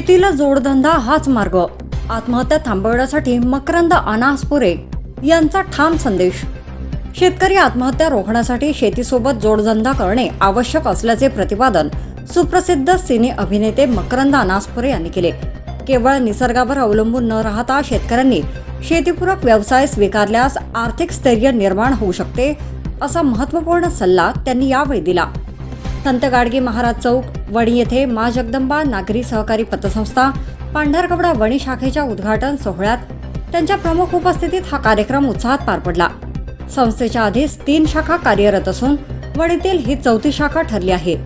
शेतीला जोडधंदा हाच मार्ग. आत्महत्या थांबवण्यासाठी मकरंद अनासपुरे यांचा ठाम संदेश. शेतकरी आत्महत्या रोखण्यासाठी शेतीसोबत जोडधंदा करणे आवश्यक असल्याचे प्रतिपादन सुप्रसिद्ध सिने अभिनेते मकरंद अनासपुरे यांनी केले. केवळ निसर्गावर अवलंबून न राहता शेतकऱ्यांनी शेतीपूरक व्यवसाय स्वीकारल्यास आर्थिक स्थैर्य निर्माण होऊ शकते, असा महत्त्वपूर्ण सल्ला त्यांनी यावेळी दिला. संत गाडगे महाराज चौक, वणी येथे मा जगदंबा नागरी सहकारी पतसंस्था पांढरकवडा वणी शाखेच्या उद्घाटन सोहळ्यात त्यांच्या प्रमुख उपस्थितीत हा कार्यक्रम उत्साहात पार पडला. संस्थेच्या आधीच 3 शाखा कार्यरत असून वणीतील ही 4थी शाखा ठरली आहे.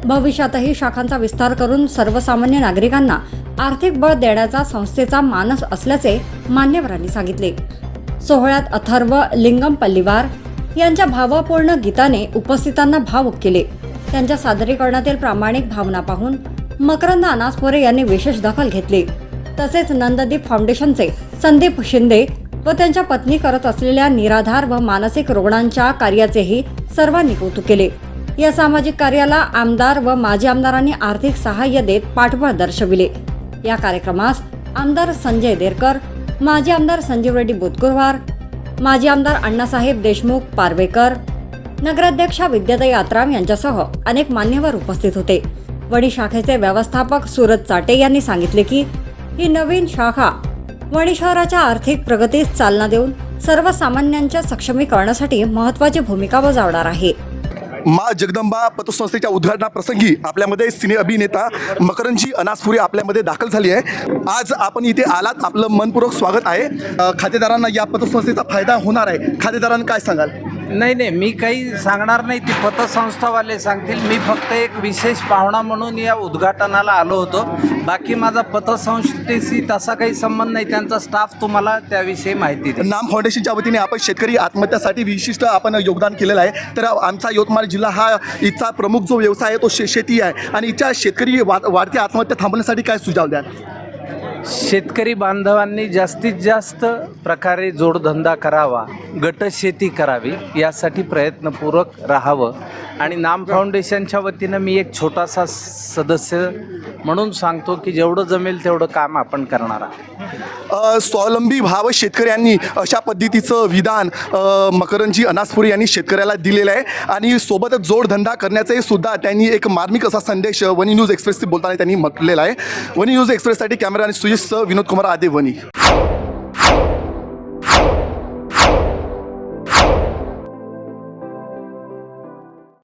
भविष्यातही शाखांचा विस्तार करून सर्वसामान्य नागरिकांना आर्थिक बळ देण्याचा संस्थेचा मानस असल्याचे मान्यवरांनी सांगितले. सोहळ्यात अथर्व लिंगम पल्लीवार यांच्या भावपूर्ण गीताने उपस्थितांना भावुक केले. त्यांच्या सादरीकरणातील प्रामाणिक भावना पाहून मकरंद अनासपुरे यांनी विशेष दखल घेतली. तसेच नंददीप फाउंडेशनचे संदीप शिंदे व त्यांच्या पत्नी करत असलेल्या निराधार व मानसिक रुग्णांच्या कार्याचेही सर्वांनी कौतुक केले. या सामाजिक कार्याला आमदार व माजी आमदारांनी आर्थिक सहाय्य देत पाठबळ दर्शविले. या कार्यक्रमास आमदार संजय देरकर, माजी आमदार संजीव रेड्डी बुतकुरवार, माजी आमदार अण्णासाहेब देशमुख पारवेकर, नगराध्यक्षा विद्याताई आत्राम यांच्यासह अनेक मान्यवर उपस्थित होते. वणी शाखेचे व्यवस्थापक सूरज चाटे यांनी सांगितले की ही नवीन शाखा वणी शहराच्या आर्थिक प्रगतीस चालना देऊन सर्वसामान्यांच्या सक्षमीकरणासाठी महत्त्वाची भूमिका बजावणार आहे. मा जगदंबा पतसंस्थेच्या उद्घाटनाप्रसंगी आपल्यामध्ये सिने अभिनेता मकरंदजी अनासपुरे आपल्यामध्ये दाखल झाली आहे. आज आपण इथे आलात, आपलं मनपूर्वक स्वागत आहे. खातेदारांना या पतसंस्थेचा फायदा होणार आहे. खातेदारांना काय सांगाल? नाही, मी काही सांगणार नाही, ती पतसंस्थावाले सांगतील. मी फक्त एक विशेष पाहुणा म्हणून या उद्घाटनाला आलो होतो. बाकी माझा पतसंस्थेशी तसा काही संबंध नाही. त्यांचा स्टाफ तुम्हाला त्याविषयी माहिती देईल. नाम फाउंडेशनच्या वतीने आपण शेतकरी आत्महत्यासाठी विशिष्ट आपण योगदान केलेलं आहे. तर आमचा यवतमाळ जिल्हा हा इथचा प्रमुख जो व्यवसाय आहे तो शेती आहे आणि इथच्या शेतकरी वाढती आत्महत्या थांबवण्यासाठी काय सुझाव द्याल? शेतकरी बांधवांनी जास्तीत जास्त प्रकारे जोडधंदा करावा, गटशेती करावी, यासाठी प्रयत्नपूर्वक राहावं. आणि नाम फाउंडेशनच्या वतीनं मी एक छोटासा सदस्य म्हणून सांगतो की जेवढं जमेल तेवढं काम आपण करणार आहोत. स्वावलंबी व्हावं शेतकऱ्यांनी, अशा पद्धतीचं विधान मकरंदजी अनासपुरे यांनी शेतकऱ्याला दिलेलं आहे. आणि सोबतच जोडधंदा करण्याचाही सुद्धा त्यांनी एक मार्मिक असा संदेश वनी न्यूज एक्सप्रेसशी बोलताना त्यांनी म्हटलेला आहे. वनी न्यूज एक्सप्रेससाठी कॅमेरा आणि सुयश विनोद कुमार आदे, वनी.